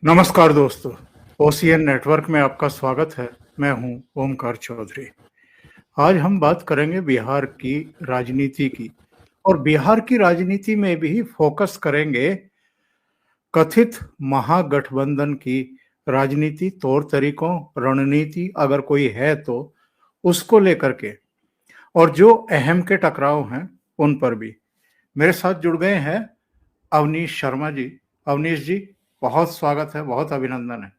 नमस्कार दोस्तों, OCN network में आपका स्वागत है। मैं हूं ओमकार चौधरी। आज हम बात करेंगे बिहार की राजनीति की और बिहार की राजनीति में भी फोकस करेंगे कथित महागठबंधन की राजनीति, तौर तरीकों, रणनीति अगर कोई है तो उसको लेकर के, और जो अहम के टकराव हैं उन पर भी। मेरे साथ जुड़ गए हैं अवनीश शर्मा जी। अवनीश जी, बहुत स्वागत है, बहुत अभिनंदन है।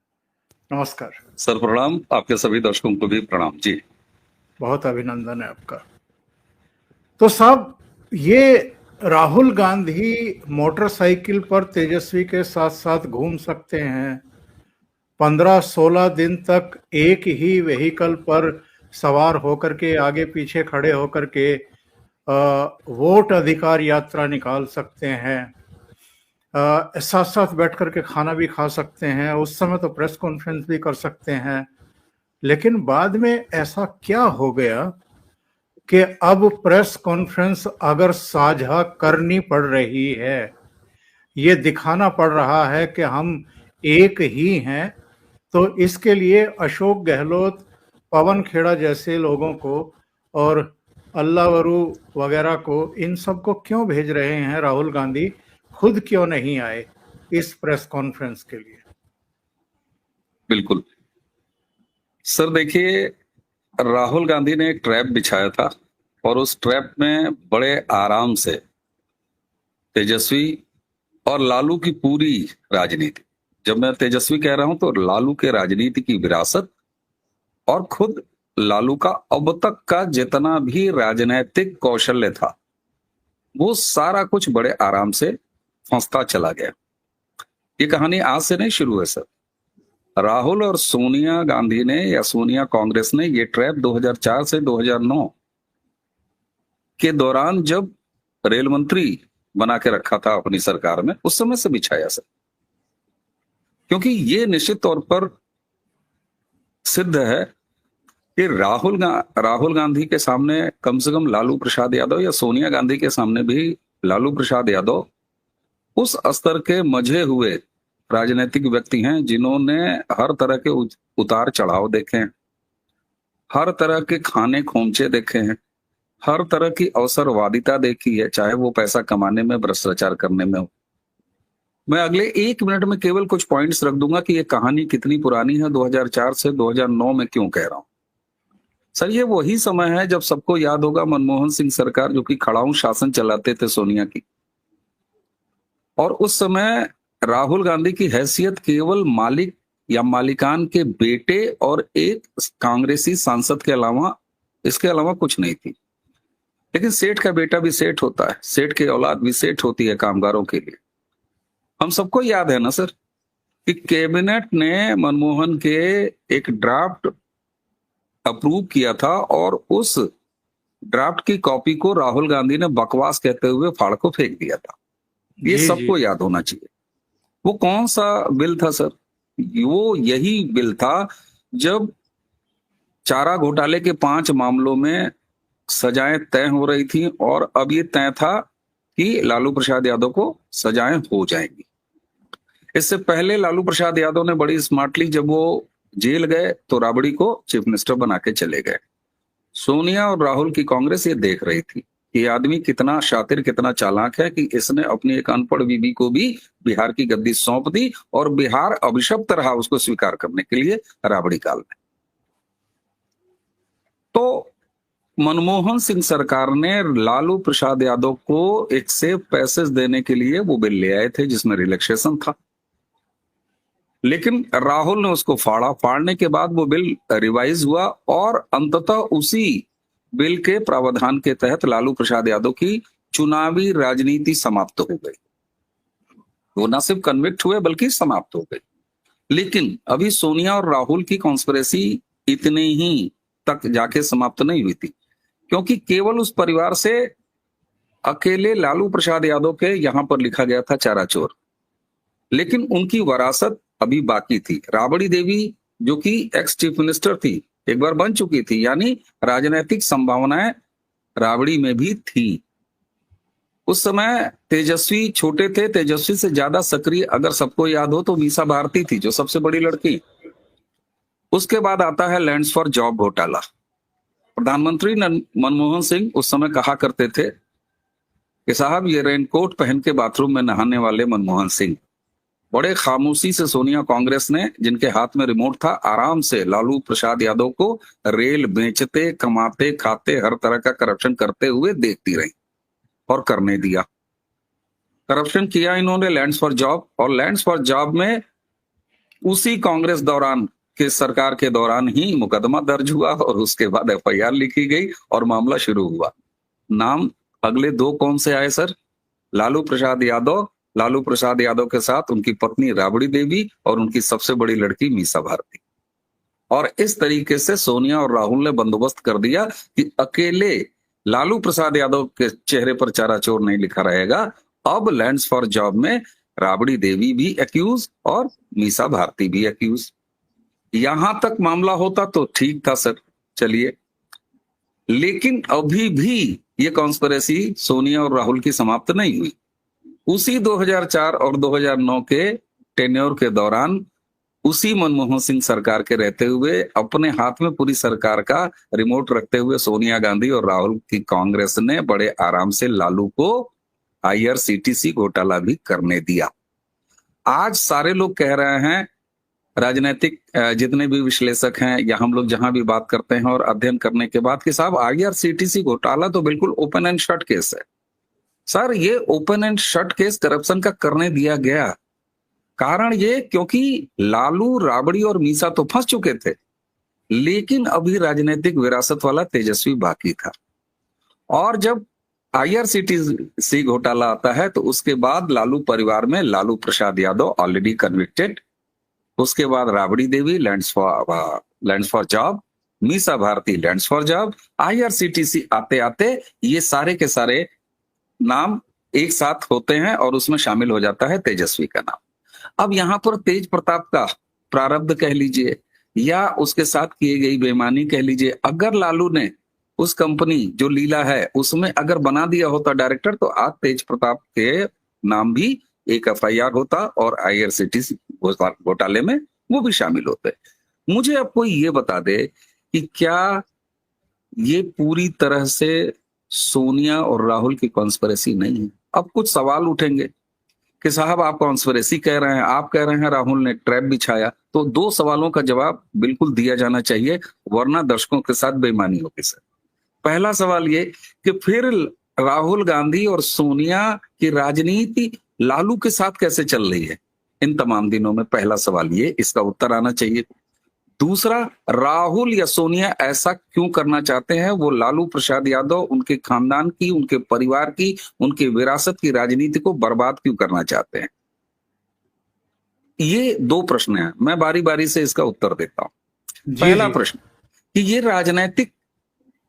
नमस्कार। सर प्रणाम। आपके सभी दर्शकों को भी प्रणाम जी। बहुत अभिनंदन है आपका। तो साहब, ये राहुल गांधी मोटरसाइकिल पर तेजस्वी के साथ साथ घूम सकते हैं, 15-16 दिन तक एक ही व्हीकल पर सवार होकर के आगे पीछे खड़े होकर के वोट अधिकार यात्रा निकाल सकते हैं, साथ साथ बैठ करके खाना भी खा सकते हैं, उस समय तो प्रेस कॉन्फ्रेंस भी कर सकते हैं। लेकिन बाद में ऐसा क्या हो गया कि अब प्रेस कॉन्फ्रेंस अगर साझा करनी पड़ रही है, ये दिखाना पड़ रहा है कि हम एक ही हैं, तो इसके लिए अशोक गहलोत, पवन खेड़ा जैसे लोगों को और अल्लावरू वगैरह को, इन सबको क्यों भेज रहे हैं राहुल गांधी? खुद क्यों नहीं आए इस प्रेस कॉन्फ्रेंस के लिए? बिल्कुल सर, देखिए, राहुल गांधी ने एक ट्रैप बिछाया था और उस ट्रैप में बड़े आराम से तेजस्वी और लालू की पूरी राजनीति, जब मैं तेजस्वी कह रहा हूं तो लालू के राजनीति की विरासत और खुद लालू का अब तक का जितना भी राजनीतिक कौशल्य था वो सारा कुछ बड़े आराम से फंसता चला गया। ये कहानी आज से नहीं शुरू है सर। राहुल और सोनिया गांधी ने या सोनिया कांग्रेस ने ये ट्रैप 2004 से 2009 के दौरान, जब रेल मंत्री बना के रखा था अपनी सरकार में, उस समय से बिछाया सर। क्योंकि ये निश्चित तौर पर सिद्ध है कि राहुल गांधी के सामने कम से कम लालू प्रसाद यादव या सोनिया गांधी के सामने भी लालू प्रसाद यादव उस स्तर के मजे हुए राजनीतिक व्यक्ति हैं जिन्होंने हर तरह के उतार चढ़ाव देखे हैं, हर तरह के खाने खोमचे देखे हैं, हर तरह की अवसरवादिता देखी है, चाहे वो पैसा कमाने में, भ्रष्टाचार करने में हो। मैं अगले 1 मिनट में केवल कुछ पॉइंट्स रख दूंगा कि ये कहानी कितनी पुरानी है, 2004 से 2009 में क्यों कह रहा हूं सर। ये वही समय है जब सबको याद होगा मनमोहन सिंह सरकार, जो कि खड़ाऊ शासन चलाते थे सोनिया की, और उस समय राहुल गांधी की हैसियत केवल मालिक या मालिकान के बेटे और एक कांग्रेसी सांसद के अलावा, इसके अलावा कुछ नहीं थी। लेकिन सेठ का बेटा भी सेठ होता है, सेठ की औलाद भी सेठ होती है कामगारों के लिए। हम सबको याद है ना सर कि कैबिनेट ने मनमोहन के एक ड्राफ्ट अप्रूव किया था और उस ड्राफ्ट की कॉपी को राहुल गांधी ने बकवास कहते हुए फाड़ को फेंक दिया था। ये सबको याद होना चाहिए। वो कौन सा बिल था सर? वो यही बिल था जब चारा घोटाले के 5 मामलों में सजाएं तय हो रही थी और अब ये तय था कि लालू प्रसाद यादव को सजाएं हो जाएंगी। इससे पहले लालू प्रसाद यादव ने बड़ी स्मार्टली, जब वो जेल गए तो राबड़ी को चीफ मिनिस्टर बना के चले गए। सोनिया और राहुल की कांग्रेस ये देख रही थी ये आदमी कितना शातिर, कितना चालाक है कि इसने अपनी एक अनपढ़ बीबी को भी बिहार की गद्दी सौंप दी और बिहार अभिशप्त रहा उसको स्वीकार करने के लिए राबड़ी काल में। तो मनमोहन सिंह सरकार ने लालू प्रसाद यादव को एक सेफ पैसेज देने के लिए वो बिल ले आए थे जिसमें रिलैक्सेशन था, लेकिन राहुल ने उसको फाड़ा। फाड़ने के बाद वो बिल रिवाइज हुआ और अंततः उसी बिल के प्रावधान के तहत लालू प्रसाद यादव की चुनावी राजनीति समाप्त हो गई। वो न सिर्फ कन्विक्ट हुए बल्कि समाप्त हो गई। लेकिन अभी सोनिया और राहुल की कॉन्स्पिरेसी इतने ही तक जाके समाप्त नहीं हुई थी, क्योंकि केवल उस परिवार से अकेले लालू प्रसाद यादव के यहां पर लिखा गया था चारा चोर, लेकिन उनकी वरासत अभी बाकी थी। राबड़ी देवी, जो कि एक्स चीफ मिनिस्टर थी, एक बार बन चुकी थी, यानी राजनीतिक संभावनाएं राबड़ी में भी थी। उस समय तेजस्वी छोटे थे, तेजस्वी से ज्यादा सक्रिय अगर सबको याद हो तो मीसा भारती थी, जो सबसे बड़ी लड़की। उसके बाद आता है लैंड्स फॉर जॉब घोटाला। प्रधानमंत्री मनमोहन सिंह उस समय कहा करते थे कि साहब ये रेनकोट पहन के बाथरूम में नहाने वाले मनमोहन सिंह। बड़े खामोशी से सोनिया कांग्रेस ने, जिनके हाथ में रिमोट था, आराम से लालू प्रसाद यादव को रेल बेचते, कमाते, खाते, हर तरह का करप्शन करते हुए देखती रही और करने दिया। करप्शन किया इन्होंने लैंड्स फॉर जॉब, और लैंड्स फॉर जॉब में उसी कांग्रेस दौरान के सरकार के दौरान ही मुकदमा दर्ज हुआ और उसके बाद एफआईआर लिखी गई और मामला शुरू हुआ। नाम अगले दो कौन से आए सर? लालू प्रसाद यादव, लालू प्रसाद यादव के साथ उनकी पत्नी राबड़ी देवी और उनकी सबसे बड़ी लड़की मीसा भारती। और इस तरीके से सोनिया और राहुल ने बंदोबस्त कर दिया कि अकेले लालू प्रसाद यादव के चेहरे पर चाराचोर नहीं लिखा रहेगा, अब लैंड्स फॉर जॉब में राबड़ी देवी भी एक्यूज और मीसा भारती भी एक्यूज। यहां तक मामला होता तो ठीक था सर, चलिए, लेकिन अभी भी ये कॉन्स्पिरेसी सोनिया और राहुल की समाप्त नहीं हुई। उसी 2004 और 2009 के टेन्योर के दौरान उसी मनमोहन सिंह सरकार के रहते हुए अपने हाथ में पूरी सरकार का रिमोट रखते हुए सोनिया गांधी और राहुल की कांग्रेस ने बड़े आराम से लालू को आईआरसीटीसी घोटाला भी करने दिया। आज सारे लोग कह रहे हैं, राजनीतिक जितने भी विश्लेषक हैं या हम लोग जहां भी बात करते हैं और अध्ययन करने के बाद, कि साहब आईआरसीटीसी घोटाला तो बिल्कुल ओपन एंड शट केस है। सर, ये open and shut case corruption का करने दिया गया, कारण ये क्योंकि लालू, राबड़ी और मीसा तो फंस चुके थे, लेकिन अभी राजनीतिक विरासत वाला तेजस्वी बाकी था। और जब आईआरसीटीसी घोटाला आता है तो उसके बाद लालू परिवार में लालू प्रसाद यादव ऑलरेडी कन्विक्टेड, उसके बाद Rabri Devi lands for job, Misa Bharti lands for job, IRCTC आते आते ये सारे के सारे नाम एक साथ होते हैं और उसमें शामिल हो जाता है तेजस्वी का नाम। अब यहां पर तेज प्रताप का प्रारब्ध कह लीजिए या उसके साथ की गई बेईमानी कह लीजिए, अगर लालू ने उस कंपनी जो लीला है उसमें अगर बना दिया होता डायरेक्टर, तो आज तेज प्रताप के नाम भी एक एफआईआर होता और आईआरसीटीसी घोटाले में वो भी शामिल होते। मुझे अब कोई ये बता दे कि क्या ये पूरी तरह से सोनिया और राहुल की कॉन्स्पिरेसी नहीं है? अब कुछ सवाल उठेंगे कि साहब आप कॉन्स्पिरेसी कह रहे हैं, आप कह रहे हैं राहुल ने ट्रैप बिछाया, तो दो सवालों का जवाब बिल्कुल दिया जाना चाहिए, वरना दर्शकों के साथ बेईमानी होगी सर। पहला सवाल ये कि फिर राहुल गांधी और सोनिया की राजनीति लालू के साथ कैसे चल रही है इन तमाम दिनों में? पहला सवाल ये, इसका उत्तर आना चाहिए। दूसरा, राहुल या सोनिया ऐसा क्यों करना चाहते हैं? वो लालू प्रसाद यादव, उनके खानदान की, उनके परिवार की, उनके विरासत की राजनीति को बर्बाद क्यों करना चाहते हैं? ये दो प्रश्न हैं, मैं बारी बारी से इसका उत्तर देता हूं। पहला प्रश्न कि ये राजनीतिक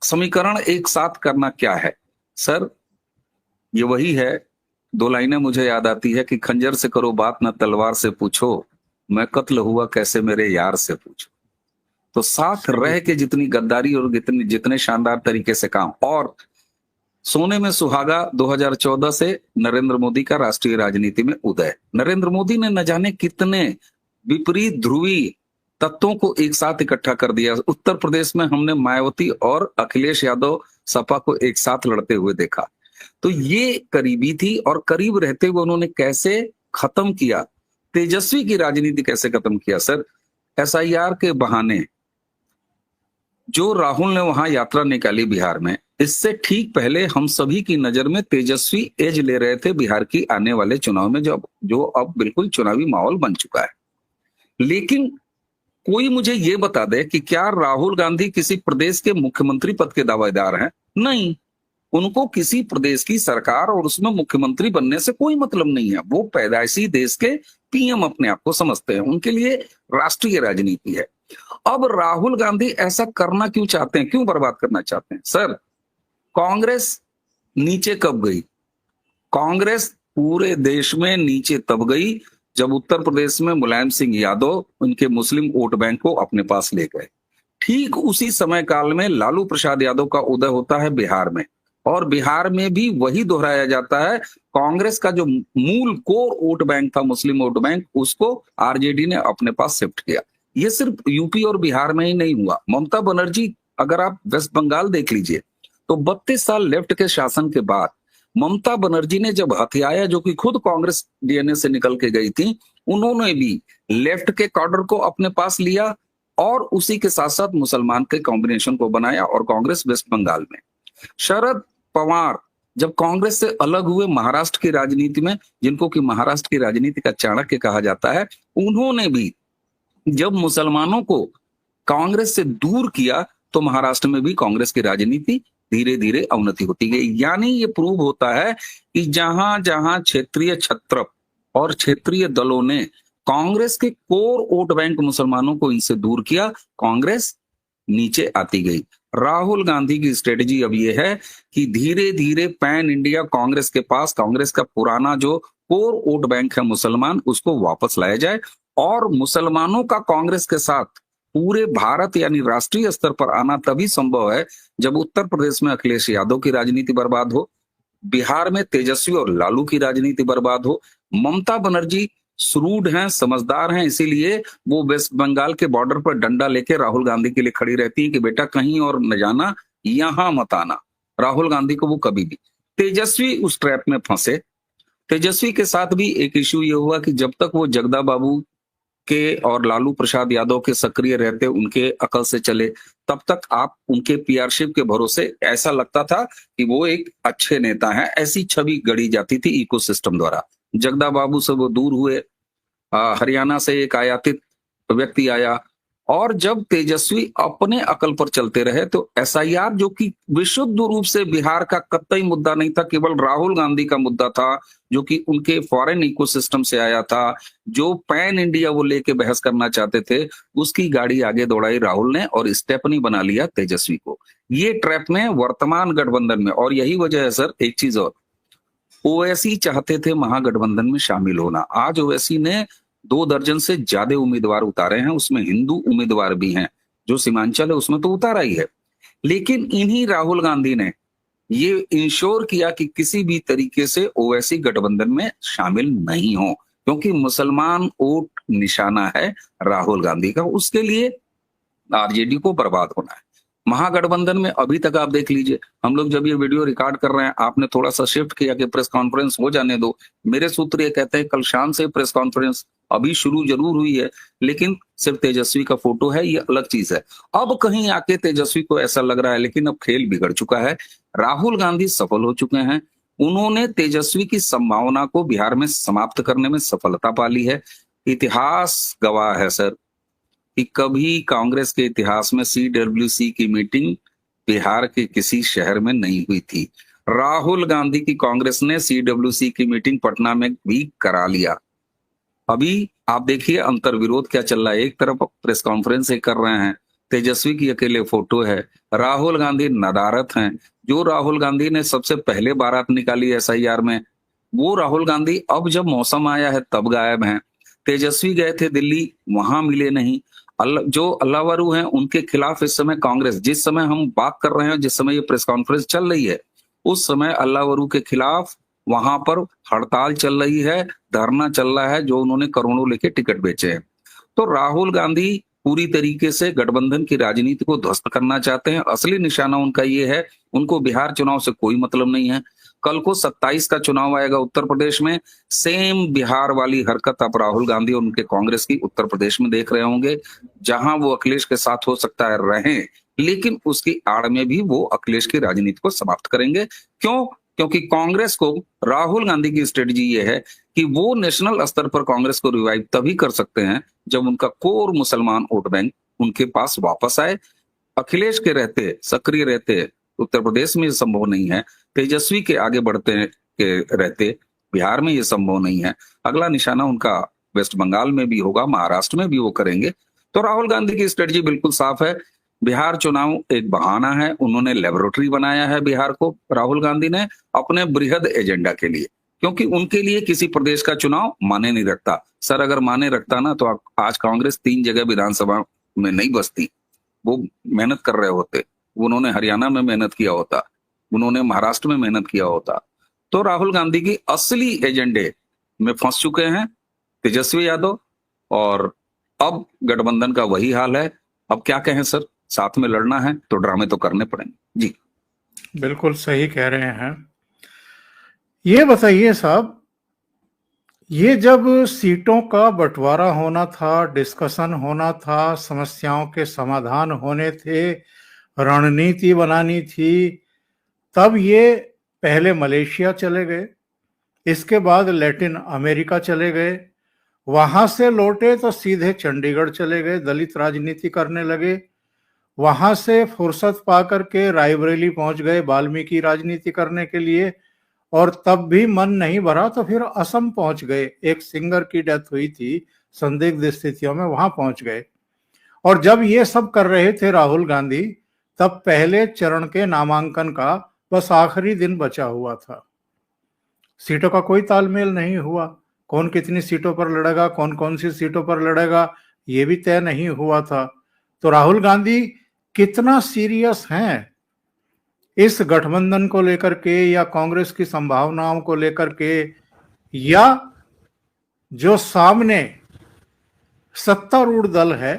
समीकरण एक साथ करना क्या है? सर, ये वही है, दो लाइनें मुझे याद आती है कि खंजर से करो बात न तलवार से पूछो, मैं कत्ल हुआ कैसे मेरे यार से पूछो। तो साथ रह के जितनी गद्दारी और जितने शानदार तरीके से काम, और सोने में सुहागा 2014 से नरेंद्र मोदी का राष्ट्रीय राजनीति में उदय। नरेंद्र मोदी ने न जाने कितने विपरीत ध्रुवी तत्वों को एक साथ इकट्ठा कर दिया। उत्तर प्रदेश में हमने मायावती और अखिलेश यादव सपा को एक साथ लड़ते हुए देखा। तो ये करीबी थी, और करीब रहते हुए उन्होंने कैसे खत्म किया तेजस्वी की राजनीति, कैसे खत्म किया सर? एसआईआर के बहाने जो राहुल ने वहां यात्रा निकाली बिहार में, इससे ठीक पहले हम सभी की नजर में तेजस्वी एज ले रहे थे बिहार की आने वाले चुनाव में, जो अब बिल्कुल चुनावी माहौल बन चुका है। लेकिन कोई मुझे ये बता दे कि क्या राहुल गांधी किसी प्रदेश के मुख्यमंत्री पद के दावेदार हैं? नहीं, उनको किसी प्रदेश की सरकार और उसमें मुख्यमंत्री बनने से कोई मतलब नहीं है। वो पैदाइशी देश के पीएम अपने आप को समझते हैं, उनके लिए राष्ट्रीय राजनीति है। अब राहुल गांधी ऐसा करना क्यों चाहते हैं, क्यों बर्बाद करना चाहते हैं? सर, कांग्रेस नीचे कब गई? कांग्रेस पूरे देश में नीचे तब गई जब उत्तर प्रदेश में मुलायम सिंह यादव उनके मुस्लिम वोट बैंक को अपने पास ले गए। ठीक उसी समय काल में लालू प्रसाद यादव का उदय होता है बिहार में, और बिहार में भी वही दोहराया जाता है। कांग्रेस का जो मूल कोर वोट बैंक था, मुस्लिम वोट बैंक, उसको आरजेडी ने अपने पास शिफ्ट किया। ये सिर्फ यूपी और बिहार में ही नहीं हुआ। ममता बनर्जी, अगर आप वेस्ट बंगाल देख लीजिए, तो 32 साल लेफ्ट के शासन के बाद ममता बनर्जी ने जब हथियाया, जो कि खुद कांग्रेस डीएनए से निकल के गई थी, उन्होंने भी लेफ्ट के कैडर को अपने पास लिया और उसी के साथ साथ मुसलमान के कॉम्बिनेशन को बनाया और कांग्रेस वेस्ट बंगाल में। शरद पवार जब कांग्रेस से अलग हुए महाराष्ट्र की राजनीति में, जिनको कि महाराष्ट्र की राजनीति का चाणक्य कहा जाता है, उन्होंने भी जब मुसलमानों को कांग्रेस से दूर किया तो महाराष्ट्र में भी कांग्रेस की राजनीति धीरे धीरे अवनति होती गई। यानी ये प्रूव होता है कि जहां जहां क्षेत्रीय छत्र और क्षेत्रीय दलों ने कांग्रेस के कोर वोट बैंक मुसलमानों को इनसे दूर किया, कांग्रेस नीचे आती गई। राहुल गांधी की स्ट्रेटजी अब ये है कि धीरे धीरे पैन इंडिया कांग्रेस के पास कांग्रेस का पुराना जो कोर वोट बैंक है मुसलमान, उसको वापस लाया जाए और मुसलमानों का कांग्रेस के साथ पूरे भारत यानी राष्ट्रीय स्तर पर आना तभी संभव है जब उत्तर प्रदेश में अखिलेश यादव की राजनीति बर्बाद हो, बिहार में तेजस्वी और लालू की राजनीति बर्बाद हो। ममता बनर्जी श्रूड हैं, समझदार हैं, इसीलिए वो वेस्ट बंगाल के बॉर्डर पर डंडा लेके राहुल गांधी के लिए खड़ी रहती है कि बेटा कहीं और न जाना, यहां मत आना। राहुल गांधी को वो कभी भी, तेजस्वी उस ट्रैप में फंसे। तेजस्वी के साथ भी एक इश्यू ये हुआ कि जब तक वो जगदा बाबू के और लालू प्रसाद यादव के सक्रिय रहते, उनके अकल से चले, तब तक आप उनके पीआरशिप के भरोसे ऐसा लगता था कि वो एक अच्छे नेता हैं, ऐसी छवि गढ़ी जाती थी इकोसिस्टम द्वारा। जगदा बाबू से वो दूर हुए, हरियाणा से एक आयातित व्यक्ति आया और जब तेजस्वी अपने अकल पर चलते रहे तो एसआईआर, जो कि विशुद्ध रूप से बिहार का कतई मुद्दा नहीं था, केवल राहुल गांधी का मुद्दा था, जो कि उनके फॉरेन इकोसिस्टम से आया था, जो पैन इंडिया वो लेके बहस करना चाहते थे, उसकी गाड़ी आगे दौड़ाई राहुल ने और स्टेपनी बना लिया तेजस्वी को। ये ट्रैप में वर्तमान गठबंधन में, और यही वजह है सर, एक चीज और, ओवैसी चाहते थे महागठबंधन में शामिल होना। आज ओवैसी ने 2 दर्जन से ज्यादा उम्मीदवार उतारे हैं, उसमें हिंदू उम्मीदवार भी हैं, जो सीमांचल है उसमें तो उतारा ही है। लेकिन इन्हीं राहुल गांधी ने ये इंश्योर किया कि किसी भी तरीके से ओवैसी गठबंधन में शामिल नहीं हो, क्योंकि मुसलमान वोट निशाना है राहुल गांधी का, उसके लिए आरजेडी को बर्बाद होना है। महागठबंधन में अभी तक आप देख लीजिए, हम लोग जब ये वीडियो रिकॉर्ड कर रहे हैं, आपने थोड़ा सा शिफ्ट किया कि प्रेस कॉन्फ्रेंस हो जाने दो। मेरे सूत्र ये कहते हैं कल शाम से प्रेस कॉन्फ्रेंस अभी शुरू जरूर हुई है, लेकिन सिर्फ तेजस्वी का फोटो है, ये अलग चीज है। अब कहीं आके तेजस्वी को ऐसा लग रहा है, लेकिन अब खेल बिगड़ चुका है। राहुल गांधी सफल हो चुके हैं, उन्होंने तेजस्वी की संभावना को बिहार में समाप्त करने में सफलता पा ली है। इतिहास गवाह है सर कि कभी कांग्रेस के इतिहास में सीडब्ल्यूसी की मीटिंग बिहार के किसी शहर में नहीं हुई थी। राहुल गांधी की कांग्रेस ने सीडब्ल्यूसी की मीटिंग पटना में भी करा लिया। अभी आप देखिए अंतर विरोध क्या चल रहा है, एक तरफ प्रेस कॉन्फ्रेंस कर रहे हैं, तेजस्वी की अकेले फोटो है, राहुल गांधी नदारत हैं। जो राहुल गांधी ने सबसे पहले बारात निकाली एसआईआर में, वो राहुल गांधी अब जब मौसम आया है तब गायब हैं। तेजस्वी गए थे दिल्ली, वहां मिले नहीं। जो अल्लावरू हैं उनके खिलाफ इस समय कांग्रेस, जिस समय हम बात कर रहे हैं, जिस समय ये प्रेस कॉन्फ्रेंस चल रही है, उस समय अल्लावरू के खिलाफ वहां पर हड़ताल चल रही है, धरना चल रहा है, जो उन्होंने करोड़ों लेके टिकट बेचे हैं। तो राहुल गांधी पूरी तरीके से गठबंधन की राजनीति को ध्वस्त करना चाहते हैं। असली निशाना उनका ये है, उनको बिहार चुनाव से कोई मतलब नहीं है। कल को 27 का चुनाव आएगा उत्तर प्रदेश में, सेम बिहार वाली हरकत आप राहुल गांधी और उनके कांग्रेस की उत्तर प्रदेश में देख रहे होंगे, जहां वो अखिलेश के साथ हो सकता है रहें, लेकिन उसकी आड़ में भी वो अखिलेश की राजनीति को समाप्त करेंगे। क्यों? क्योंकि कांग्रेस को, राहुल गांधी की स्ट्रेटजी ये है कि वो नेशनल स्तर पर कांग्रेस को रिवाइव तभी कर सकते हैं जब उनका कोर मुसलमान वोट बैंक उनके पास वापस आए। अखिलेश के रहते, सक्रिय रहते उत्तर प्रदेश में ये संभव नहीं है, तेजस्वी के आगे बढ़ते के रहते बिहार में ये संभव नहीं है। अगला निशाना उनका वेस्ट बंगाल में भी होगा, महाराष्ट्र में भी वो करेंगे। तो राहुल गांधी की स्ट्रेटजी बिल्कुल साफ है। बिहार चुनाव एक बहाना है, उन्होंने लेबोरेटरी बनाया है बिहार को राहुल गांधी ने अपने बृहद एजेंडा के लिए, क्योंकि उनके लिए किसी प्रदेश का चुनाव माने नहीं रखता। सर अगर माने रखता ना तो आज कांग्रेस 3 जगह विधानसभा में नहीं बसती, वो मेहनत कर रहे होते, उन्होंने हरियाणा में मेहनत किया होता, उन्होंने महाराष्ट्र में मेहनत किया होता, तो राहुल गांधी की असली एजेंडे में फंस चुके हैं तेजस्वी यादव, और अब गठबंधन का वही हाल है। अब क्या कहें सर, साथ में लड़ना है तो ड्रामे तो करने पड़ेंगे। जी बिल्कुल सही कह रहे हैं। ये बताइए साहब, ये जब सीटों का बंटवारा होना था, डिस्कशन होना था, समस्याओं के समाधान होने थे, रणनीति बनानी थी, तब ये पहले मलेशिया चले गए, इसके बाद लैटिन अमेरिका चले गए, वहां से लौटे तो सीधे चंडीगढ़ चले गए, दलित राजनीति करने लगे, वहां से फुर्सत पाकर के रायबरेली पहुंच गए वाल्मीकि राजनीति करने के लिए, और तब भी मन नहीं भरा तो फिर असम पहुंच गए, एक सिंगर की डेथ हुई थी संदिग्ध स्थितियों में, वहां पहुंच गए। और जब ये सब कर रहे थे राहुल गांधी, तब पहले चरण के नामांकन का बस आखिरी दिन बचा हुआ था। सीटों का कोई तालमेल नहीं हुआ, कौन कितनी सीटों पर लड़ेगा, कौन कौन सी सीटों पर लड़ेगा, ये भी तय नहीं हुआ था। तो राहुल गांधी कितना सीरियस हैं इस गठबंधन को लेकर के, या कांग्रेस की संभावनाओं को लेकर के, या जो सामने सत्तारूढ़ दल है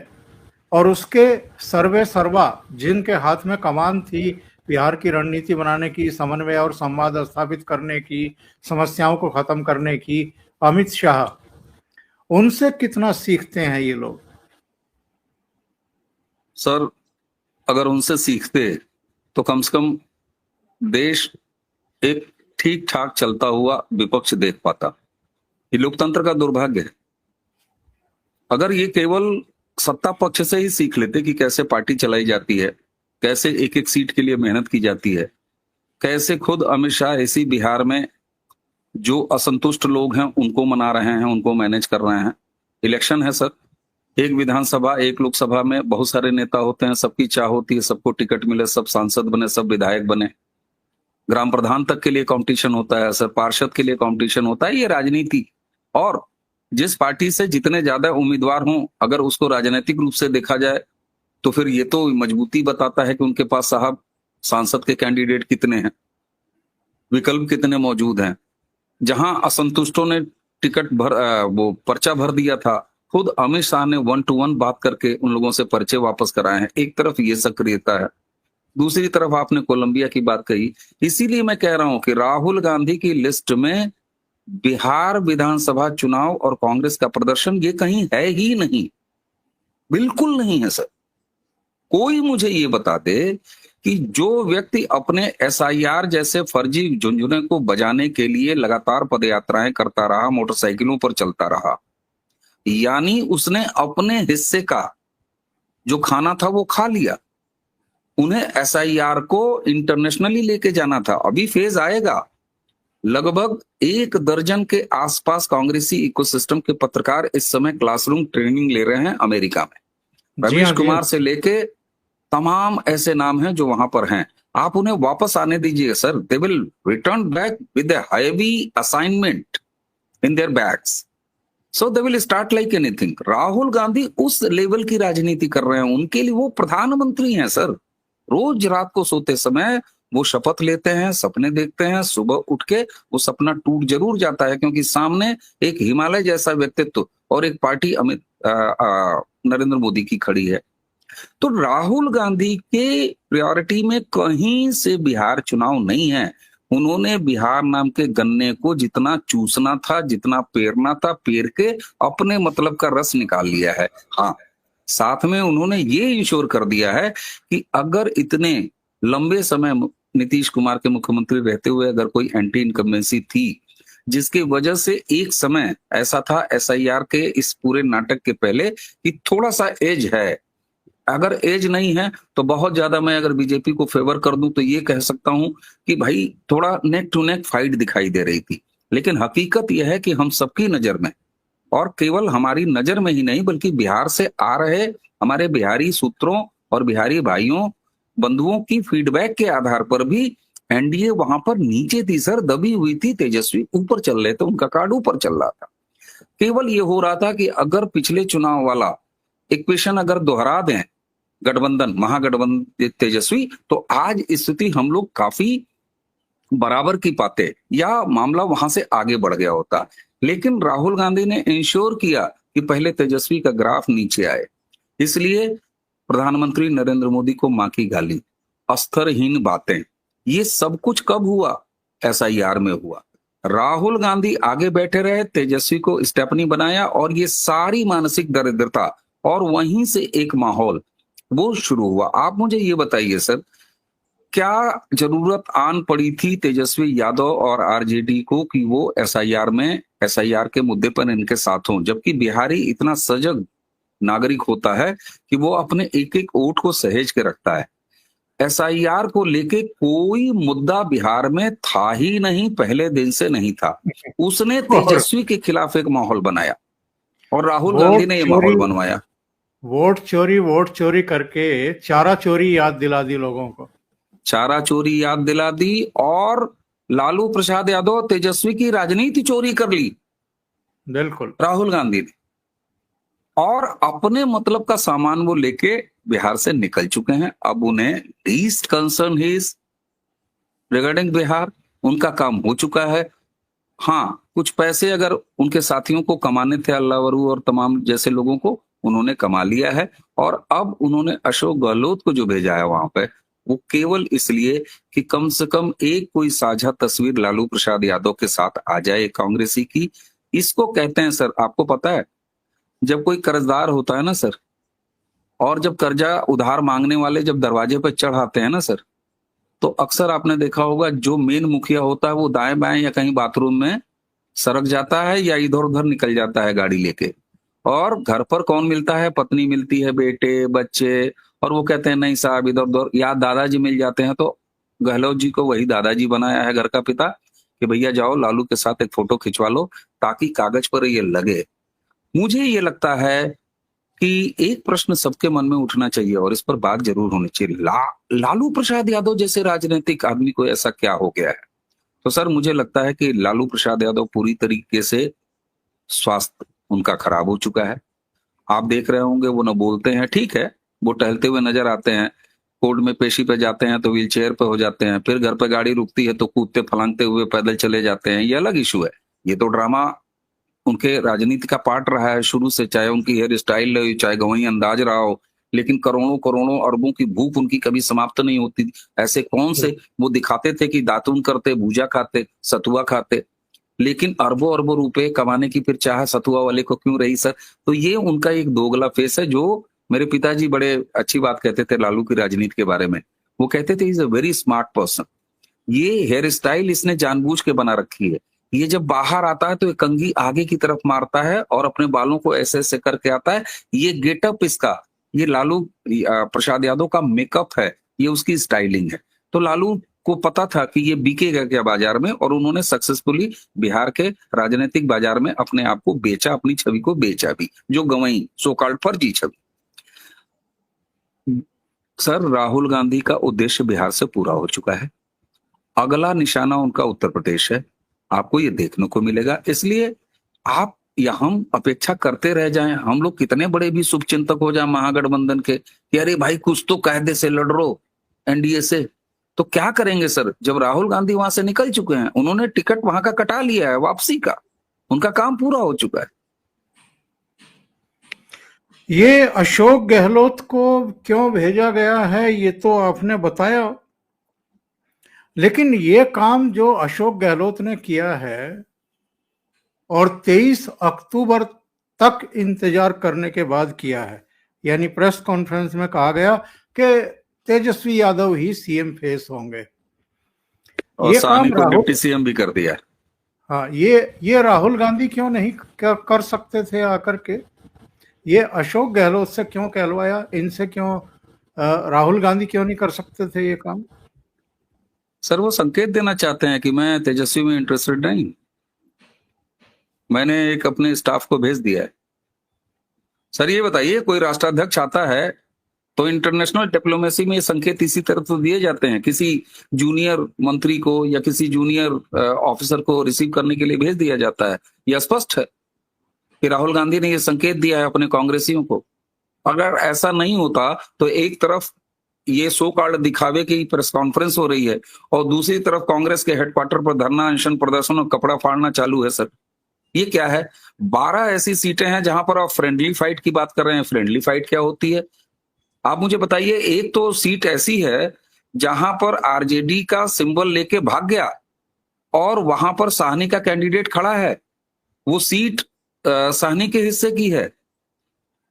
और उसके सर्वे सर्वा जिनके हाथ में कमान थी बिहार की रणनीति बनाने की, समन्वय और संवाद स्थापित करने की, समस्याओं को खत्म करने की, अमित शाह, उनसे कितना सीखते हैं ये लोग? सर, अगर उनसे सीखते तो कम से कम देश एक ठीक ठाक चलता हुआ विपक्ष देख पाता। ये लोकतंत्र का दुर्भाग्य है। अगर ये केवल सत्ता पक्ष से ही सीख लेते कि कैसे पार्टी चलाई जाती है, कैसे एक एक सीट के लिए मेहनत की जाती है, कैसे खुद अमित शाह इसी बिहार में जो असंतुष्ट लोग हैं उनको मना रहे हैं, उनको मैनेज कर रहे हैं। इलेक्शन है सर, एक विधानसभा एक लोकसभा में बहुत सारे नेता होते हैं, सबकी चाह होती है सबको टिकट मिले, सब सांसद बने, सब विधायक बने। ग्राम प्रधान तक के लिए कंपटीशन होता है सर, पार्षद के लिए कंपटीशन होता है। ये राजनीति, और जिस पार्टी से जितने ज्यादा उम्मीदवार हों, अगर उसको राजनीतिक रूप से देखा जाए तो फिर ये तो मजबूती बताता है कि उनके पास साहब सांसद के कैंडिडेट कितने हैं, विकल्प कितने मौजूद हैं। जहां असंतुष्टों ने टिकट वो पर्चा भर दिया था, खुद अमित शाह ने 1 to 1 बात करके उन लोगों से पर्चे वापस कराए हैं। एक तरफ ये सक्रियता है, दूसरी तरफ आपने कोलंबिया की बात कही। इसीलिए मैं कह रहा हूं कि राहुल गांधी की लिस्ट में बिहार विधानसभा चुनाव और कांग्रेस का प्रदर्शन ये कहीं है ही नहीं, बिल्कुल नहीं है सर। कोई मुझे ये बता दे कि जो व्यक्ति अपने SIR जैसे फर्जी झुंझुने को बजाने के लिए लगातार पदयात्राएं करता रहा, मोटरसाइकिलों पर चलता रहा, यानी उसने अपने हिस्से का जो खाना था वो खा लिया। उन्हें SIR को इंटरनेशनली लेके जाना था। अभी फेज आएगा, लगभग 1 दर्जन के आसपास कांग्रेसी इकोसिस्टम के पत्रकार इस समय क्लासरूम ट्रेनिंग ले रहे हैं अमेरिका में। रमेश कुमार से लेके तमाम ऐसे नाम हैं जो वहां पर हैं। आप उन्हें वापस आने दीजिए sir, they will return back with a heavy assignment in their bags, so they will start like anything. Rahul Gandhi उस लेवल की राजनीति कर रहे हैं, उनके लिए वो प्रधानमंत्री हैं सर। रोज रात को सोते समय वो शपथ लेते हैं, सपने देखते हैं, सुबह उठ के वो सपना टूट जरूर जाता है, क्योंकि सामने एक हिमालय जैसा व्यक्तित्व और एक पार्टी नरेंद्र मोदी की खड़ी है। तो राहुल गांधी के प्रायोरिटी में कहीं से बिहार चुनाव नहीं है। उन्होंने बिहार नाम के गन्ने को जितना चूसना था, जितना पेरना था, पेर के अपने मतलब का रस निकाल लिया है। हाँ, साथ में उन्होंने ये इंश्योर कर दिया है कि अगर इतने लंबे समय नीतीश कुमार के मुख्यमंत्री रहते हुए अगर कोई एंटी इनकम्बेंसी थी, जिसकी वजह से एक समय ऐसा था SIR के इस पूरे नाटक के पहले कि थोड़ा सा एज है, अगर एज नहीं है तो बहुत ज्यादा मैं अगर बीजेपी को फेवर कर दूं तो ये कह सकता हूं कि भाई थोड़ा नेक टू नेक फाइट दिखाई दे रही थी। लेकिन हकीकत यह है कि हम सबकी नजर में, और केवल हमारी नजर में ही नहीं बल्कि बिहार से आ रहे हमारे बिहारी सूत्रों और बिहारी भाइयों बंधुओं की फीडबैक के आधार पर भी एनडीए वहां पर नीचे थी सर, दबी हुई थी। तेजस्वी ऊपर चल रहे थे, उनका कार्ड ऊपर चल रहा था। केवल ये हो रहा था कि अगर पिछले चुनाव वाला इक्वेशन अगर दोहरा दें गठबंधन, महागठबंधन तेजस्वी, तो आज स्थिति हम लोग काफी बराबर की पाते या मामला वहां से आगे बढ़ गया होता। लेकिन राहुल गांधी ने इंश्योर किया कि पहले तेजस्वी का ग्राफ नीचे आए। इसलिए प्रधानमंत्री नरेंद्र मोदी को मां की गाली, अस्तरहीन बातें, ये सब कुछ कब हुआ? एसआईआर में हुआ। राहुल गांधी आगे बैठे रहे, तेजस्वी को स्टेपनी बनाया और ये सारी मानसिक दरिद्रता और वहीं से एक माहौल वो शुरू हुआ। आप मुझे ये बताइए सर, क्या जरूरत आन पड़ी थी तेजस्वी यादव और आरजेडी को कि वो एसआईआर के मुद्दे पर इनके साथ हों, जबकि बिहारी इतना सजग नागरिक होता है कि वो अपने एक एक वोट को सहेज के रखता है। एसआईआर को लेके कोई मुद्दा बिहार में था ही नहीं, पहले दिन से नहीं था। उसने और तेजस्वी के खिलाफ एक माहौल बनाया और राहुल गांधी वोट ने ये चोरी माहौल बनवाया। वोट चोरी करके चारा चोरी याद दिला दी लोगों को। चारा चोरी याद दिला दी और लालू प्रसाद यादव तेजस्वी की राजनीति चोरी कर ली बिल्कुल। राहुल गांधी ने, और अपने मतलब का सामान वो लेके बिहार से निकल चुके हैं। अब उन्हें least concern is regarding Bihar, उनका काम हो चुका है। हाँ, कुछ पैसे अगर उनके साथियों को कमाने थे, अल्लावरू और तमाम जैसे लोगों को, उन्होंने कमा लिया है। और अब उन्होंने अशोक गहलोत को जो भेजा है वहां पे, वो केवल इसलिए कि कम से कम एक कोई साझा तस्वीर लालू प्रसाद यादव के साथ आ जाए कांग्रेसी की। इसको कहते हैं सर, आपको पता है, जब कोई कर्जदार होता है ना सर, और जब कर्जा उधार मांगने वाले जब दरवाजे पर चढ़ाते हैं ना सर, तो अक्सर आपने देखा होगा जो मेन मुखिया होता है वो दाएं बाएं या कहीं बाथरूम में सरक जाता है या इधर उधर निकल जाता है गाड़ी लेके। और घर पर कौन मिलता है? पत्नी मिलती है, बेटे, बच्चे, और वो कहते हैं नहीं साहब इधर उधर, या दादाजी मिल जाते हैं। तो गहलोत जी को वही दादाजी बनाया है घर का पिता कि भैया जाओ लालू के साथ एक फोटो खिंचवा लो ताकि कागज पर ये लगे। मुझे ये लगता है कि एक प्रश्न सबके मन में उठना चाहिए और इस पर बात जरूर होनी चाहिए। लालू प्रसाद यादव जैसे राजनीतिक आदमी को ऐसा क्या हो गया है? तो सर मुझे लगता है कि लालू प्रसाद यादव पूरी तरीके से स्वास्थ्य उनका खराब हो चुका है। आप देख रहे होंगे वो न बोलते हैं, ठीक है, वो टहलते हुए नजर आते हैं, कोर्ट में पेशी पे जाते हैं तो व्हील चेयर पे हो जाते हैं, फिर घर पे गाड़ी रुकती है तो कूदते फलांगते हुए पैदल चले जाते हैं। ये अलग इशू है, ये तो ड्रामा उनके राजनीति का पार्ट रहा है शुरू से, चाहे उनकी हेयर स्टाइल रही, चाहे गवई अंदाज रहा हो। लेकिन करोड़ों करोड़ों अरबों की भूख उनकी कभी समाप्त नहीं होती। ऐसे कौन से वो दिखाते थे कि दातुन करते, भूजा खाते, सतुआ खाते, लेकिन अरबों अरबों रुपए कमाने की फिर चाह सतुआ वाले को क्यों रही सर? तो ये उनका एक दोगला फेस है। जो मेरे पिताजी बड़े अच्छी बात कहते थे लालू की राजनीति के बारे में, वो कहते थे is a very smart person. ये हेयर स्टाइल इसने जानबूझ के बना रखी है। ये जब बाहर आता है तो एक कंघी आगे की तरफ मारता है और अपने बालों को ऐसे ऐसे करके आता है। ये गेटअप इसका, ये लालू प्रसाद यादव का मेकअप है, ये उसकी स्टाइलिंग है। तो लालू को पता था कि ये बिकेगा क्या बाजार में, और उन्होंने सक्सेसफुली बिहार के राजनीतिक बाजार में अपने आप को बेचा, अपनी छवि को बेचा भी, जो गंवई सो कॉल्ड फर्जी छवि। सर राहुल गांधी का उद्देश्य बिहार से पूरा हो चुका है। अगला निशाना उनका उत्तर प्रदेश है, आपको ये देखने को मिलेगा। इसलिए आप या हम अपेक्षा करते रह जाएं, हम लोग कितने बड़े भी शुभचिंतक हो जाए महागठबंधन के कि अरे भाई कुछ तो कायदे से लड़ रो एनडीए से, तो क्या करेंगे सर? जब राहुल गांधी वहां से निकल चुके हैं, उन्होंने टिकट वहां का कटा लिया है वापसी का, उनका काम पूरा हो चुका है। ये अशोक गहलोत को क्यों भेजा गया है ये तो आपने बताया, लेकिन ये काम जो अशोक गहलोत ने किया है और 23 अक्टूबर तक इंतजार करने के बाद किया है, यानी प्रेस कॉन्फ्रेंस में कहा गया कि तेजस्वी यादव ही सीएम फेस होंगे, और ये साहनी काम को राहुल, डिप्टी सीएम भी कर दिया। हाँ, ये राहुल गांधी क्यों नहीं कर सकते थे आकर के? ये अशोक गहलोत से क्यों कहलवाया, इनसे क्यों राहुल गांधी क्यों नहीं कर सकते थे ये काम? सर वो संकेत देना चाहते हैं कि मैं तेजस्वी में इंटरेस्टेड नहीं, मैंने एक अपने स्टाफ को भेज दिया है। सर ये बताइए, कोई राष्ट्राध्यक्ष आता है तो इंटरनेशनल डिप्लोमेसी में ये संकेत इसी तरह तो दिए जाते हैं, किसी जूनियर मंत्री को या किसी जूनियर ऑफिसर को रिसीव करने के लिए भेज दिया जाता है। यह स्पष्ट है कि राहुल गांधी ने यह संकेत दिया है अपने कांग्रेसियों को। अगर ऐसा नहीं होता तो एक तरफ ये सो कॉल्ड दिखावे की प्रेस कॉन्फ्रेंस हो रही है और दूसरी तरफ कांग्रेस के हेडक्वार्टर पर धरना, अनशन प्रदर्शन और कपड़ा फाड़ना चालू है सर। ये क्या है? 12 ऐसी सीटें हैं जहां पर आप फ्रेंडली फाइट की बात कर रहे हैं। फ्रेंडली फाइट क्या होती है आप मुझे बताइए। एक तो सीट ऐसी है जहां पर आरजेडी का सिंबल लेके भाग गया और वहां पर साहनी का कैंडिडेट खड़ा है, वो सीट साहनी के हिस्से की है।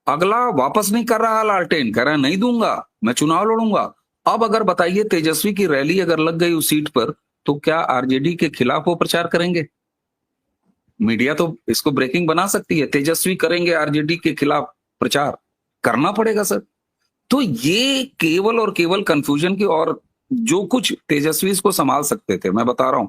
अगला वापस नहीं कर रहा लालटेन, कह रहा है नहीं दूंगा, मैं चुनाव लड़ूंगा। अब अगर बताइए तेजस्वी की रैली अगर लग गई उस सीट पर तो क्या आरजेडी के खिलाफ वो प्रचार करेंगे? मीडिया तो इसको ब्रेकिंग बना सकती है, तेजस्वी करेंगे आरजेडी के खिलाफ प्रचार, करना पड़ेगा सर। तो ये केवल और केवल कंफ्यूजन की, और जो कुछ तेजस्वी इसको संभाल सकते थे, मैं बता रहा हूं,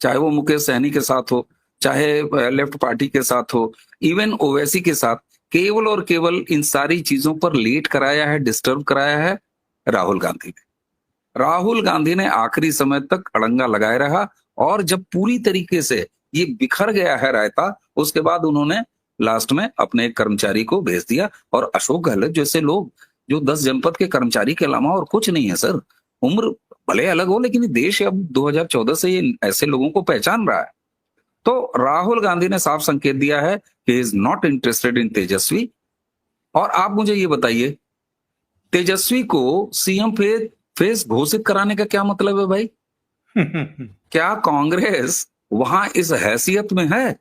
चाहे वो मुकेश सहनी के साथ हो, चाहे लेफ्ट पार्टी के साथ हो, इवन ओवैसी के साथ, केवल और केवल इन सारी चीजों पर लेट कराया है, डिस्टर्ब कराया है राहुल गांधी ने। राहुल गांधी ने आखिरी समय तक अड़ंगा लगाए रहा और जब पूरी तरीके से ये बिखर गया है रायता, उसके बाद उन्होंने लास्ट में अपने एक कर्मचारी को भेज दिया। और अशोक गहलोत जैसे लोग जो 10 जनपद के कर्मचारी के अलावा और कुछ नहीं है सर, उम्र भले अलग हो लेकिन देश अब 2014 से ये ऐसे लोगों को पहचान रहा है। तो राहुल गांधी ने साफ संकेत दिया है कि इज नॉट इंटरेस्टेड इन तेजस्वी। और आप मुझे ये बताइए, तेजस्वी को सीएम फेस घोषित कराने का क्या मतलब है भाई? क्या कांग्रेस वहां इस हैसियत में है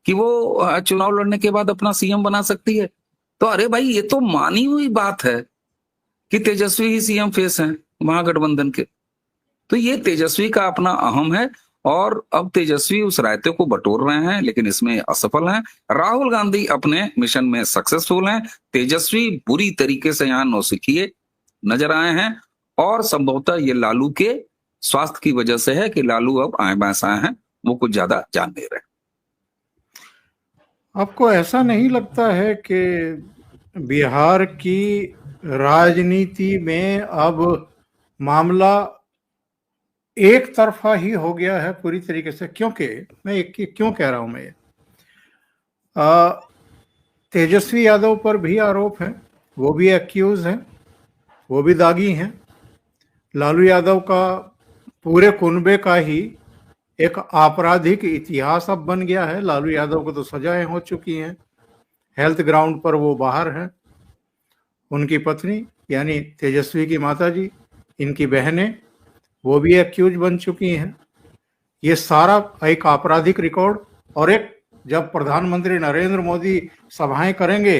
कि वो चुनाव लड़ने के बाद अपना सीएम बना सकती है? तो अरे भाई ये तो मानी हुई बात है कि तेजस्वी ही सीएम फेस हैं महागठबंधन के। तो ये तेजस्वी का अपना अहम है और अब तेजस्वी उस रायते को बटोर रहे हैं लेकिन इसमें असफल हैं। राहुल गांधी अपने मिशन में सक्सेसफुल हैं। तेजस्वी बुरी तरीके से यहाँ नौसिखिए नजर आए हैं और संभवतः ये लालू के स्वास्थ्य की वजह से है कि लालू अब आए बाएं आए हैं, वो कुछ ज्यादा जान नहीं रहे। आपको ऐसा नहीं लगता है कि बिहार की राजनीति में अब मामला एक तरफा ही हो गया है पूरी तरीके से? क्योंकि मैं क्यों कह रहा हूं मैं ये, तेजस्वी यादव पर भी आरोप है, वो भी एक्यूज हैं, वो भी दागी हैं। लालू यादव का पूरे कुनबे का ही एक आपराधिक इतिहास अब बन गया है। लालू यादव को तो सजाएं हो चुकी हैं, हेल्थ ग्राउंड पर वो बाहर हैं। उनकी पत्नी यानी तेजस्वी की माताजी, इनकी बहनें, वो भी एक्यूज बन चुकी हैं। ये सारा एक आपराधिक रिकॉर्ड, और एक जब प्रधानमंत्री नरेंद्र मोदी सभाएं करेंगे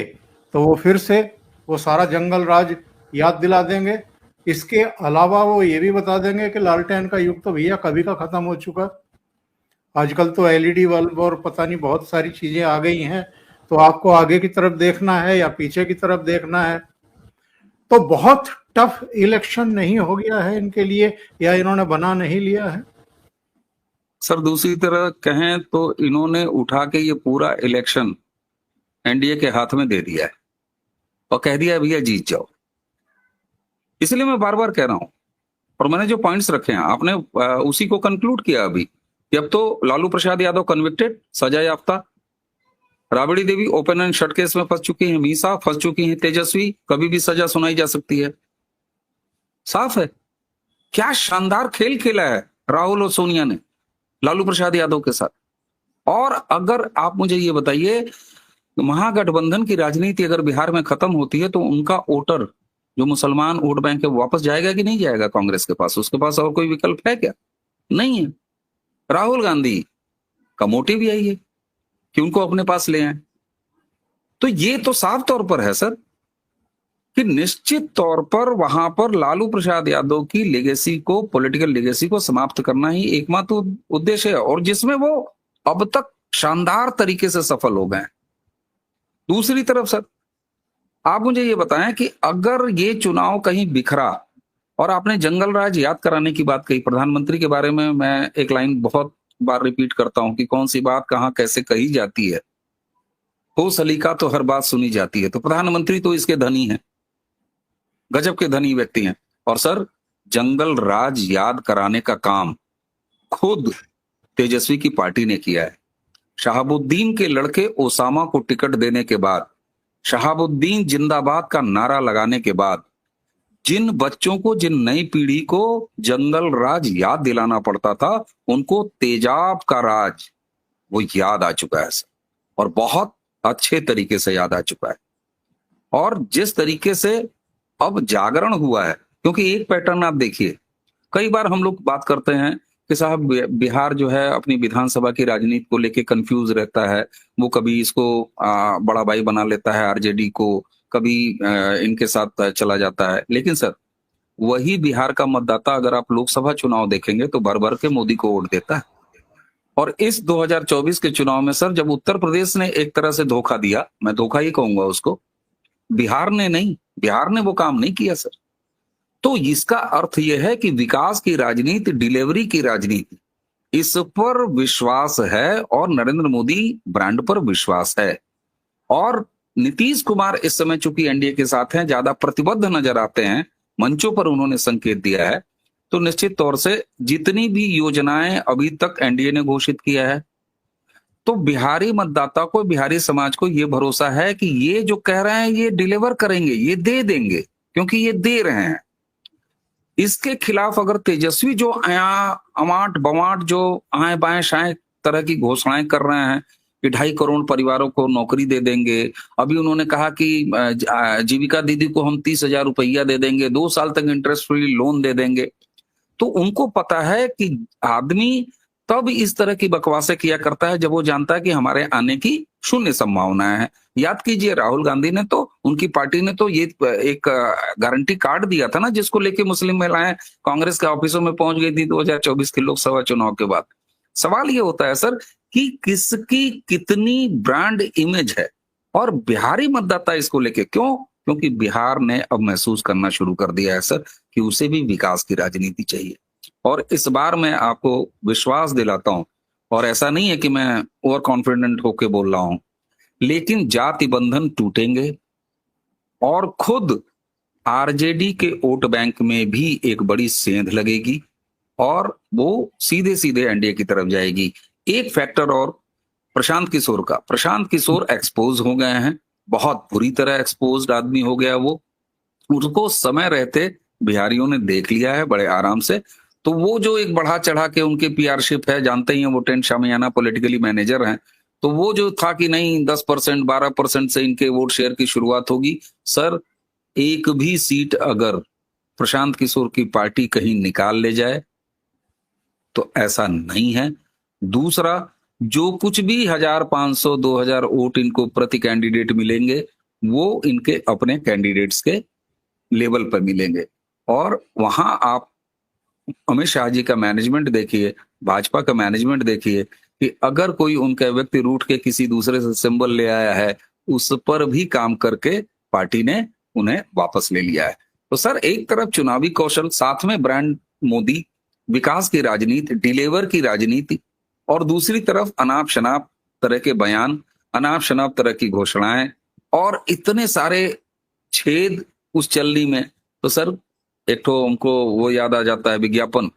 तो वो फिर से वो सारा जंगल राज याद दिला देंगे। इसके अलावा वो ये भी बता देंगे कि लालटेन का युग तो भैया कभी का खत्म हो चुका, आजकल तो एलईडी बल्ब और पता नहीं बहुत सारी चीजें आ गई हैं, तो आपको आगे की तरफ देखना है या पीछे की तरफ देखना है। तो बहुत टफ इलेक्शन नहीं हो गया है इनके लिए, या इन्होंने बना नहीं लिया है? सर दूसरी तरह कहें तो इन्होंने उठा के ये पूरा इलेक्शन एनडीए के हाथ में दे दिया है और कह दिया भैया जीत जाओ। इसलिए मैं बार बार कह रहा हूं, और मैंने जो पॉइंट्स रखे हैं आपने उसी को कंक्लूड किया अभी कि अब तो लालू प्रसाद यादव कन्विक्टेड, सजा याफ्ता, Rabri Devi open and shut case में फंस चुकी हैं, मीसा फंस चुकी हैं, तेजस्वी कभी भी सजा सुनाई जा सकती है। साफ है। क्या शानदार खेल खेला है राहुल और सोनिया ने लालू प्रसाद यादव के साथ। और अगर आप मुझे ये बताइए, महागठबंधन की राजनीति अगर बिहार में खत्म होती है तो उनका वोटर जो मुसलमान वोट बैंक है वापस जाएगा कि नहीं जाएगा कांग्रेस के पास? उसके पास और कोई विकल्प है क्या? नहीं है। राहुल गांधी का मोटिव यही है कि उनको अपने पास ले आए। तो ये तो साफ तौर पर है सर कि निश्चित तौर पर वहां पर लालू प्रसाद यादव की लेगेसी को, पॉलिटिकल लेगेसी को समाप्त करना ही एकमात्र उद्देश्य है, और जिसमें वो अब तक शानदार तरीके से सफल हो गए। दूसरी तरफ सर आप मुझे ये बताएं कि अगर ये चुनाव कहीं बिखरा, और आपने जंगल राज याद कराने की बात कही, प्रधानमंत्री के बारे में मैं एक लाइन बहुत बार रिपीट करता हूं कि कौन सी बात कहां कैसे कही जाती है, हो सलीका तो हर बात सुनी जाती है। तो प्रधानमंत्री तो इसके धनी हैं, गजब के धनी व्यक्ति हैं। और सर जंगल राज याद कराने का काम खुद तेजस्वी की पार्टी ने किया है। शहाबुद्दीन के लड़के ओसामा को टिकट देने के बाद, शहाबुद्दीन जिंदाबाद का नारा लगाने के बाद जिन बच्चों को, जिन नई पीढ़ी को जंगल राज याद दिलाना पड़ता था, उनको तेजाब का राज वो याद आ चुका है सर, और बहुत अच्छे तरीके से याद आ चुका है। और जिस तरीके से अब जागरण हुआ है, क्योंकि एक पैटर्न आप देखिए, कई बार हम लोग बात करते हैं कि साहब बिहार जो है अपनी विधानसभा की राजनीति को लेके कंफ्यूज रहता है, वो कभी इसको बड़ा भाई बना लेता है आरजेडी को, कभी इनके साथ चला जाता है। लेकिन सर, वही बिहार का मतदाता अगर आप लोकसभा चुनाव देखेंगे तो भर भर के मोदी को वोट देता है। और इस 2024 के चुनाव में सर, जब उत्तर प्रदेश ने एक तरह से धोखा दिया, मैं धोखा ही कहूंगा उसको, बिहार ने नहीं, बिहार ने वो काम नहीं किया सर। तो इसका अर्थ यह है कि विकास की राजनीति, डिलीवरी की राजनीति, इस पर विश्वास है और नरेंद्र मोदी ब्रांड पर विश्वास है। और नीतीश कुमार इस समय चूंकि एनडीए के साथ हैं, ज्यादा प्रतिबद्ध नजर आते हैं, मंचों पर उन्होंने संकेत दिया है, तो निश्चित तौर से जितनी भी योजनाएं अभी तक एनडीए ने घोषित किया है, तो बिहारी मतदाता को, बिहारी समाज को ये भरोसा है कि ये जो कह रहे हैं ये डिलीवर करेंगे, ये दे देंगे, क्योंकि ये दे रहे हैं। इसके खिलाफ अगर तेजस्वी जो अमाट बमाट जो आए बाएं शाएं तरह की घोषणाएं कर रहे हैं कि 2.5 करोड़ परिवारों को नौकरी दे देंगे, अभी उन्होंने कहा कि जीविका दीदी को हम 30,000 रुपया दे देंगे, 2 साल तक इंटरेस्ट फ्री लोन दे देंगे, तो उनको पता है कि आदमी तब इस तरह की बकवासें किया करता है जब वो जानता है कि हमारे आने की शून्य संभावना है। याद कीजिए, राहुल गांधी ने तो, उनकी पार्टी ने तो ये एक गारंटी कार्ड दिया था ना, जिसको लेके मुस्लिम महिलाएं कांग्रेस के ऑफिसों में पहुंच गई थी 2024 के लोकसभा चुनाव के बाद। सवाल ये होता है सर कि किसकी कितनी ब्रांड इमेज है, और बिहारी मतदाता इसको लेके क्यों? क्योंकि बिहार ने अब महसूस करना शुरू कर दिया है सर कि उसे भी विकास की राजनीति चाहिए। और इस बार मैं आपको विश्वास दिलाता हूं, और ऐसा नहीं है कि मैं ओवर कॉन्फिडेंट होके बोल रहा हूं, लेकिन जाति बंधन टूटेंगे और खुद आरजेडी के वोट बैंक में भी एक बड़ी सेंध लगेगी और वो सीधे सीधे एनडीए की तरफ जाएगी। एक फैक्टर और प्रशांत किशोर का, प्रशांत किशोर एक्सपोज हो गए हैं, बहुत बुरी तरह एक्सपोज्ड आदमी हो गया वो, उसको समय रहते बिहारियों ने देख लिया है बड़े आराम से। तो वो जो एक बढ़ा चढ़ा के उनके पीआरशिप है, जानते ही हैं वो टेंट शामियाना पॉलिटिकली मैनेजर हैं, तो वो जो था कि नहीं 10% 12% से इनके वोट शेयर की शुरुआत होगी, सर एक भी सीट अगर प्रशांत किशोर की पार्टी कहीं निकाल ले जाए तो ऐसा नहीं है। दूसरा, जो कुछ भी 1,500 2,000 वोट इनको प्रति कैंडिडेट मिलेंगे वो इनके अपने कैंडिडेट्स के लेवल पर मिलेंगे। और वहां आप अमित शाह जी का मैनेजमेंट देखिए, भाजपा का मैनेजमेंट देखिए, कि अगर कोई उनका व्यक्ति रूठ के किसी दूसरे से सिंबल ले आया है, उस पर भी काम करके पार्टी ने उन्हें वापस ले लिया है। तो सर, एक तरफ चुनावी कौशल, साथ में ब्रांड मोदी, विकास की राजनीति, डिलीवर की राजनीति, और दूसरी तरफ अनाप शनाप तरह के बयान, अनाप शनाप तरह की घोषणाएं, और इतने सारे छेद उस चलनी में। तो सर, एक तो हमको वो याद आ जाता है विज्ञापन,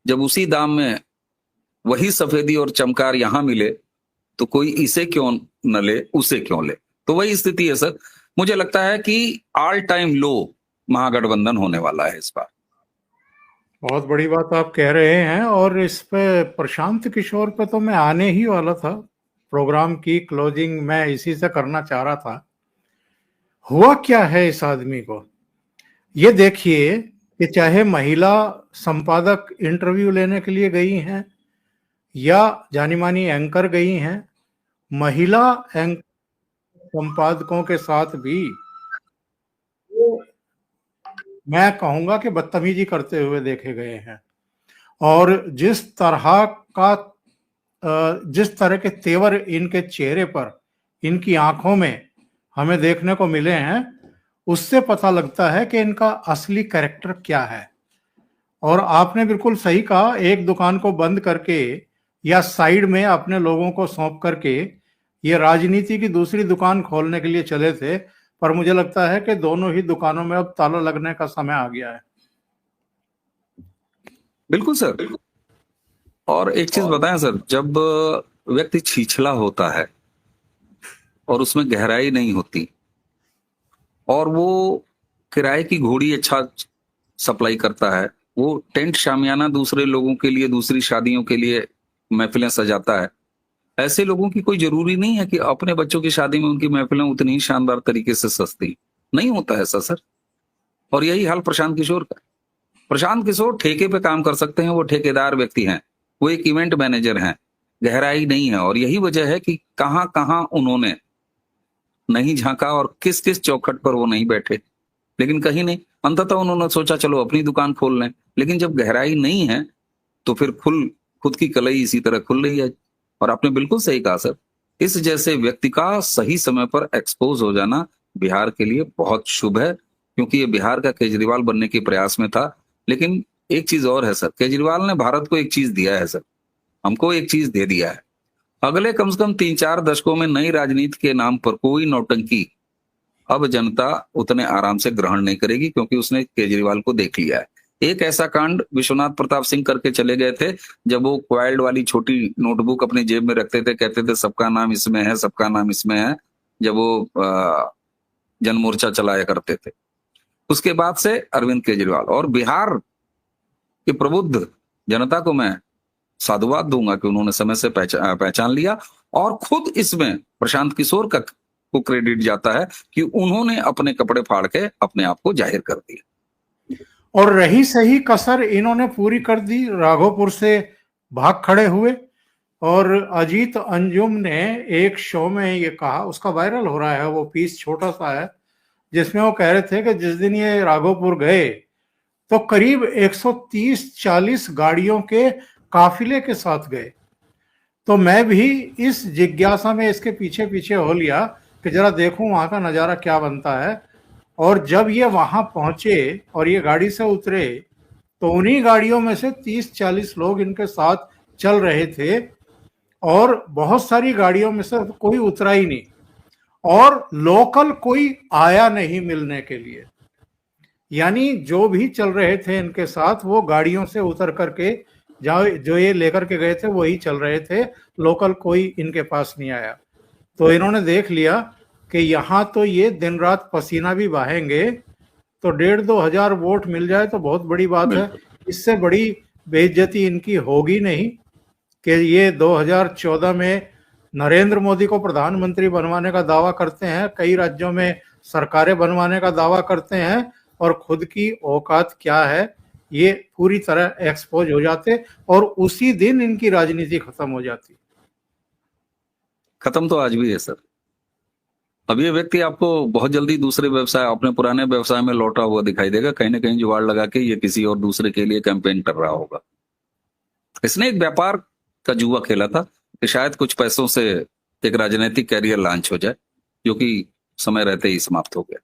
जब उसी दाम में वही सफेदी और चमकार यहां मिले तो कोई इसे क्यों न ले, उसे क्यों ले। तो वही स्थिति है सर। मुझे लगता है कि ऑल टाइम लो महागठबंधन होने वाला है इस बार। बहुत बड़ी बात आप कह रहे हैं। और इस पे प्रशांत किशोर पे तो मैं आने ही वाला था, प्रोग्राम की क्लोजिंग मैं इसी से करना चाह रहा था। हुआ क्या है इस आदमी को, ये देखिए कि चाहे महिला संपादक इंटरव्यू लेने के लिए गई हैं या जानी मानी एंकर गई हैं, महिला संपादकों के साथ भी वो, मैं कहूंगा कि बदतमीजी करते हुए देखे गए हैं। और जिस तरह के तेवर इनके चेहरे पर, इनकी आंखों में हमें देखने को मिले हैं, उससे पता लगता है कि इनका असली कैरेक्टर क्या है। और आपने बिल्कुल सही कहा, एक दुकान को बंद करके या साइड में अपने लोगों को सौंप करके ये राजनीति की दूसरी दुकान खोलने के लिए चले थे, पर मुझे लगता है कि दोनों ही दुकानों में अब ताला लगने का समय आ गया है। बिल्कुल सर। और एक चीज बताएं सर, जब व्यक्ति छिछला होता है और उसमें गहराई नहीं होती, और वो किराए की घोड़ी अच्छा सप्लाई करता है, वो टेंट शामियाना दूसरे लोगों के लिए, दूसरी शादियों के लिए महफिलें सजाता है। ऐसे लोगों की कोई जरूरी नहीं है कि अपने बच्चों की शादी में उनकी महफिलें उतनी ही शानदार तरीके से सजती। नहीं होता ऐसा सर। और यही हाल प्रशांत किशोर का। प्रशांत किशोर ठेके पे काम कर सकते हैं, वो ठेकेदार व्यक्ति हैं, वो एक इवेंट मैनेजर हैं, गहराई नहीं है। और यही वजह है कि कहां कहां उन्होंने नहीं झांका और किस किस चौखट पर वो नहीं बैठे, लेकिन कहीं नहीं। अंततः उन्होंने सोचा चलो अपनी दुकान खोल लें, लेकिन जब गहराई नहीं है तो फिर खुद की कलई इसी तरह खुल रही है। और आपने बिल्कुल सही कहा सर, इस जैसे व्यक्ति का सही समय पर एक्सपोज हो जाना बिहार के लिए बहुत शुभ है, क्योंकि ये बिहार का केजरीवाल बनने के प्रयास में था। लेकिन एक चीज और है सर, केजरीवाल ने भारत को एक चीज दिया है सर, हमको एक चीज दे दिया है। अगले कम से कम 3-4 दशकों में नई राजनीति के नाम पर कोई नौटंकी अब जनता उतने आराम से ग्रहण नहीं करेगी, क्योंकि उसने केजरीवाल को देख लिया है। एक ऐसा कांड विश्वनाथ प्रताप सिंह करके चले गए थे, जब वो क्वाइल्ड वाली छोटी नोटबुक अपनी जेब में रखते थे, कहते थे सबका नाम इसमें है, सबका नाम इसमें है, जब वो जनमोर्चा चलाया करते थे। उसके बाद से अरविंद केजरीवाल और बिहार के प्रबुद्ध जनता को मैं साधुवाद दूंगा कि उन्होंने समय से पहचान लिया। और खुद इसमें प्रशांत किशोर को क्रेडिट जाता है कि उन्होंने अपने कपड़े फाड़ के अपने आप को जाहिर कर दिया। और रही सही कसर इन्होंने पूरी कर दी, राघोपुर से भाग खड़े हुए। और अजीत अंजुम ने एक शो में ये कहा, उसका वायरल हो रहा है, वो पीस छोटा सा है, जिसमें वो कह रहे थे कि जिस दिन ये राघोपुर गए तो करीब 130-140 गाड़ियों के काफिले के साथ गए। तो मैं भी इस जिज्ञासा में इसके पीछे पीछे हो लिया कि जरा देखूं वहां का नजारा क्या बनता है। और जब ये वहां पहुंचे और ये गाड़ी से उतरे तो उन्हीं गाड़ियों में से 30-40 लोग इनके साथ चल रहे थे, और बहुत सारी गाड़ियों में से कोई उतरा ही नहीं, और लोकल कोई आया नहीं मिलने के लिए। यानी जो भी चल रहे थे इनके साथ, वो गाड़ियों से उतर करके जो ये लेकर के गए थे वही चल रहे थे, लोकल कोई इनके पास नहीं आया। तो इन्होंने देख लिया कि यहाँ तो ये दिन रात पसीना भी बहाएंगे, तो 1,500-2 हजार वोट मिल जाए तो बहुत बड़ी बात है। इससे बड़ी बेइज्जती इनकी होगी नहीं कि ये 2014 में नरेंद्र मोदी को प्रधानमंत्री बनवाने का दावा करते हैं, कई राज्यों में सरकारें बनवाने का दावा करते हैं, और खुद की औकात क्या है ये पूरी तरह एक्सपोज हो जाते, और उसी दिन इनकी राजनीति खत्म हो जाती। खत्म तो आज भी है सर। अब ये व्यक्ति आपको बहुत जल्दी दूसरे व्यवसाय, अपने पुराने व्यवसाय में लौटा हुआ दिखाई देगा, कहीं ना कहीं जुगाड़ लगा के ये किसी और दूसरे के लिए कैंपेन कर रहा होगा। इसने एक व्यापार का जुआ खेला था कि शायद कुछ पैसों से एक राजनीतिक कैरियर लॉन्च हो जाए, जो कि समय रहते ही समाप्त हो गया।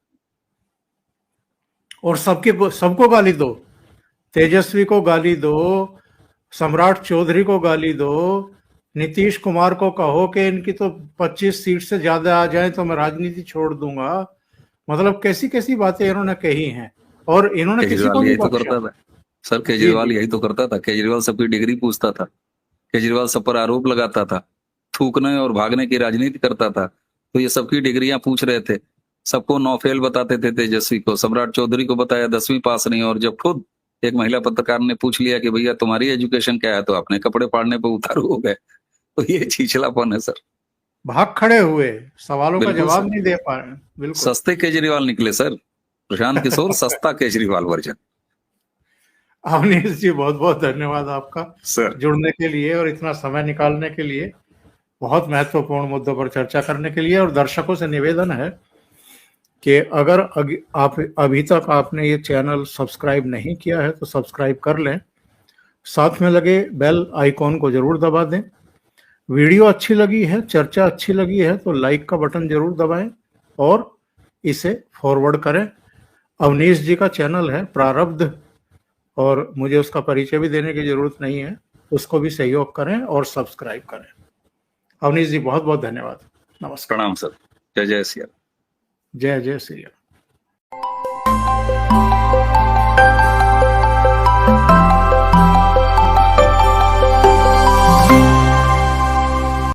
और सबको गाली दो, तेजस्वी को गाली दो, सम्राट चौधरी को गाली दो, नीतीश कुमार को कहो कि इनकी तो 25 सीट से ज्यादा आ जाए तो मैं राजनीति छोड़ दूंगा। मतलब कैसी कैसी बातें इन्होंने कही हैं, और इन्होंने किसी को यही तो करता था सर, केजरीवाल यही तो करता था। केजरीवाल सबकी डिग्री पूछता था, केजरीवाल सब पर आरोप लगाता था, थूकने और भागने की राजनीति करता था। तो ये सबकी डिग्रियां पूछ रहे थे, सबको 9 फेल बताते थे। तेजस्वी को, सम्राट चौधरी को बताया 10वीं पास नहीं, और जब खुद एक महिला पत्रकार ने पूछ लिया कि भैया तुम्हारी एजुकेशन क्या है, तो अपने कपड़े फाड़ने पर उतारू हो गए। तो ये छिछलापन है सर। भाग खड़े हुए, सवालों का जवाब नहीं दे पाए। बिल्कुल सस्ते केजरीवाल निकले सर, प्रशांत किशोर सस्ता केजरीवाल वर्जन। अवनीश जी बहुत बहुत धन्यवाद आपका सर जुड़ने के लिए और इतना समय निकालने के लिए, बहुत महत्वपूर्ण मुद्दों पर चर्चा करने के लिए। और दर्शकों से निवेदन है कि अगर आप अभी तक आपने ये चैनल सब्सक्राइब नहीं किया है तो सब्सक्राइब कर लें, साथ में लगे बेल आइकॉन को जरूर दबा दें। वीडियो अच्छी लगी है, चर्चा अच्छी लगी है तो लाइक का बटन जरूर दबाएं और इसे फॉरवर्ड करें। अवनीश जी का चैनल है प्रारब्ध, और मुझे उसका परिचय भी देने की जरूरत नहीं है, उसको भी सहयोग करें और सब्सक्राइब करें। अवनीश जी बहुत बहुत धन्यवाद, नमस्कार। प्रणाम सर, जय जय सिया। जय जय श्री राम।